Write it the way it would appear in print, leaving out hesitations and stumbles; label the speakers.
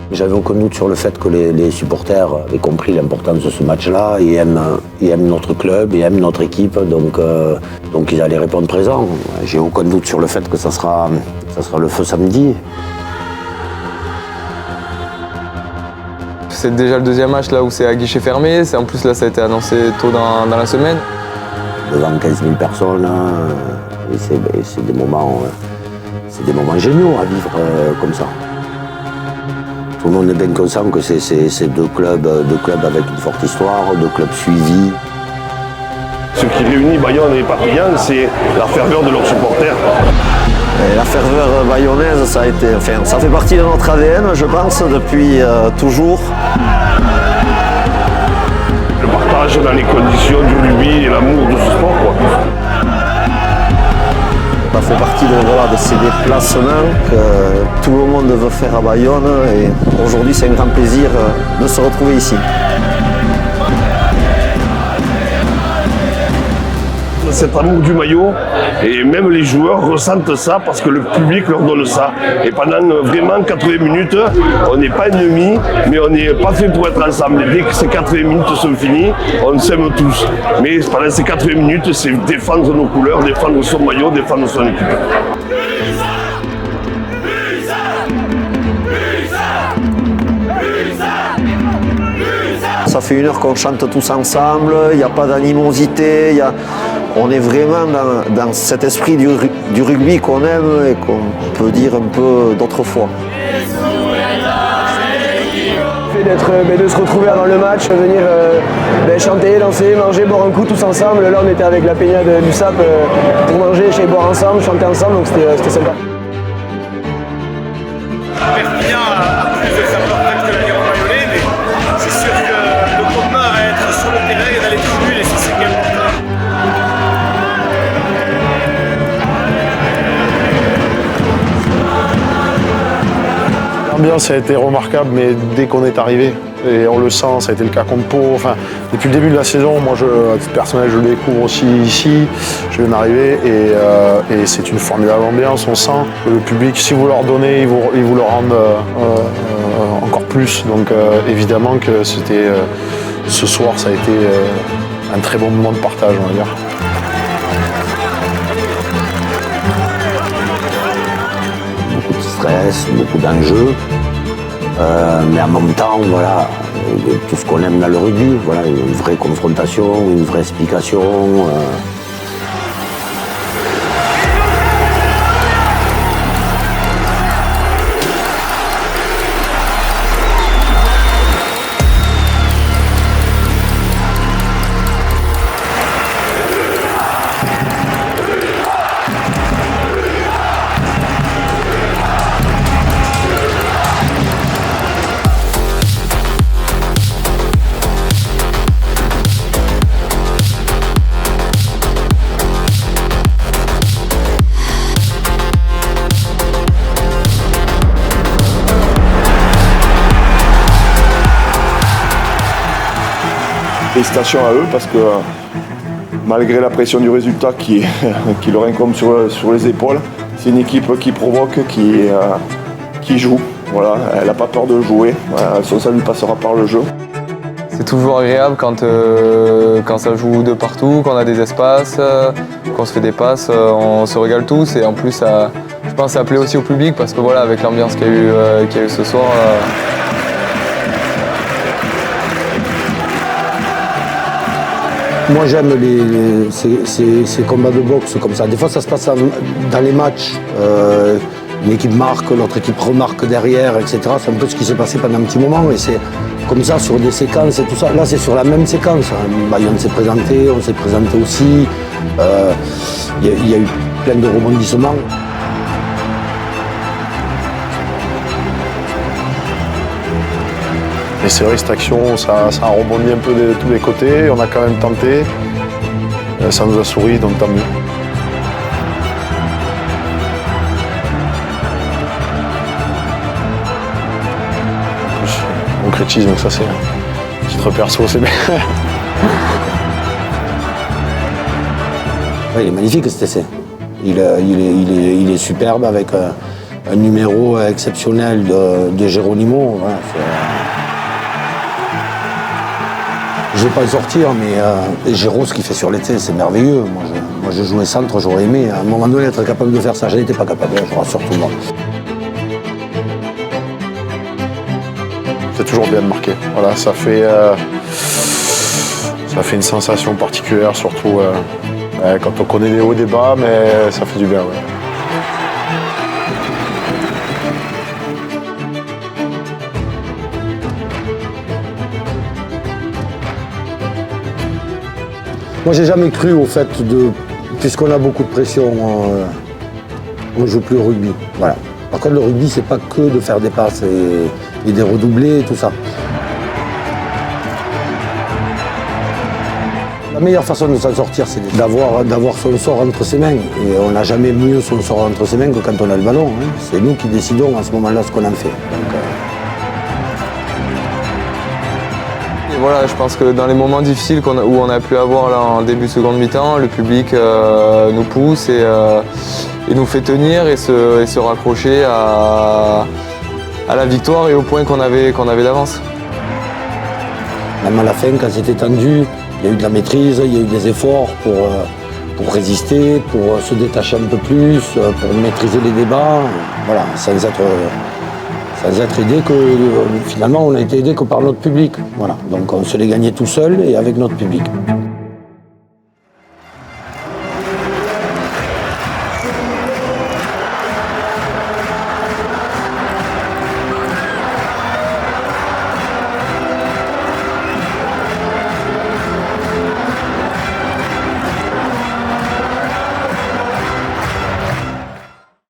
Speaker 1: J'avais aucun doute sur le fait que les supporters avaient compris l'importance de ce match-là et aiment notre club et aiment notre équipe, donc ils allaient répondre présent. J'ai aucun doute sur le fait que ça sera le feu samedi.
Speaker 2: C'est déjà le deuxième match là où c'est à guichet fermé. En plus là ça a été annoncé tôt dans la semaine.
Speaker 1: Devant 15 000 personnes, c'est des moments géniaux à vivre comme ça. Tout le monde est bien conscient que c'est deux clubs avec une forte histoire, deux clubs suivis.
Speaker 3: Ce qui réunit Bayonne et Perpignan, c'est la ferveur de leurs supporters.
Speaker 4: Et la ferveur bayonnaise, ça fait partie de notre ADN, je pense, depuis toujours.
Speaker 3: Le partage dans les conditions du rugby et l'amour de ce sport, quoi.
Speaker 4: Ça fait partie de ces déplacements que tout le monde veut faire à Bayonne et aujourd'hui c'est un grand plaisir de se retrouver ici.
Speaker 3: Cet amour du maillot, et même les joueurs ressentent ça parce que le public leur donne ça. Et pendant vraiment 80 minutes, on n'est pas ennemis, mais on n'est pas fait pour être ensemble. Et dès que ces 80 minutes sont finies, on s'aime tous. Mais pendant ces 80 minutes, c'est défendre nos couleurs, défendre son maillot, défendre son équipe.
Speaker 4: Ça fait 1 heure qu'on chante tous ensemble, il n'y a pas d'animosité, on est vraiment dans cet esprit du rugby qu'on aime et qu'on peut dire un peu d'autrefois.
Speaker 5: De se retrouver avant le match, venir chanter, danser, manger, boire un coup tous ensemble. Là on était avec la peña du SAP pour manger, chez boire ensemble, chanter ensemble, donc c'était sympa.
Speaker 6: Perpignan a plus de ferveur que la Ligue Bayonnais, mais c'est sûr que le combat va être sur le terrain et dans les tribunes et c'est ce qui est important.
Speaker 7: L'ambiance a été remarquable, mais dès qu'on est arrivé, et on le sent, ça a été le cas contre Pau. Enfin, depuis le début de la saison, moi, à titre personnel, je le découvre aussi ici. Je viens d'arriver et c'est une formidable ambiance. On sent que le public, si vous leur donnez, ils vous le rendent encore plus. Donc, évidemment que ce soir, ça a été un très bon moment de partage, on va dire.
Speaker 1: Beaucoup d'enjeux, mais en même temps, voilà, tout ce qu'on aime dans le rugby, voilà, une vraie confrontation, une vraie explication.
Speaker 8: Félicitations à eux parce que malgré la pression du résultat qui leur incombe sur les épaules, c'est une équipe qui provoque, qui joue. Voilà, elle n'a pas peur de jouer, son salut passera par le jeu.
Speaker 2: C'est toujours agréable quand ça joue de partout, qu'on a des espaces, qu'on se fait des passes, on se régale tous et en plus je pense que ça plaît aussi au public parce que voilà, avec l'ambiance qu'il y a eu ce soir.
Speaker 1: Moi j'aime ces combats de boxe comme ça. Des fois ça se passe dans les matchs. Une équipe marque, l'autre équipe remarque derrière, etc. C'est un peu ce qui s'est passé pendant un petit moment. Et c'est comme ça sur des séquences et tout ça. Là c'est sur la même séquence. Bayonne s'est présenté, on s'est présenté aussi. Il y a eu plein de rebondissements.
Speaker 7: Et c'est vrai que cette action, ça a rebondi un peu de tous les côtés. On a quand même tenté. Ça nous a souri, donc tant mieux. On concrétise, donc ça c'est un titre perso, c'est bien.
Speaker 1: Ouais, il est magnifique cet essai. Il est superbe avec un numéro exceptionnel de Geronimo. Voilà, je ne vais pas le sortir, mais Géraud, ce qu'il fait sur l'été, c'est merveilleux. Moi, je jouais centre, j'aurais aimé à un moment donné être capable de faire ça. Je n'étais pas capable, je rassure tout le monde.
Speaker 7: C'est toujours bien de marquer. Voilà, ça fait une sensation particulière, surtout quand on connaît les hauts et des bas, mais ça fait du bien. Ouais.
Speaker 1: Moi, j'ai jamais cru au fait puisqu'on a beaucoup de pression, on ne joue plus au rugby. Voilà. Par contre, le rugby, c'est pas que de faire des passes et des redoublés et tout ça. La meilleure façon de s'en sortir, c'est d'avoir son sort entre ses mains. Et on n'a jamais mieux son sort entre ses mains que quand on a le ballon. Hein. C'est nous qui décidons à ce moment-là ce qu'on en fait.
Speaker 2: Et voilà, je pense que dans les moments difficiles où on a pu avoir là, en début de seconde mi-temps, le public nous pousse et nous fait tenir et se raccrocher à la victoire et au point qu'on avait d'avance.
Speaker 1: Même à la fin, quand c'était tendu, il y a eu de la maîtrise, il y a eu des efforts pour résister, pour se détacher un peu plus, pour maîtriser les débats, voilà, sans être aidé que finalement on a été aidé que par notre public. Voilà. Donc on se l'est gagné tout seul et avec notre public.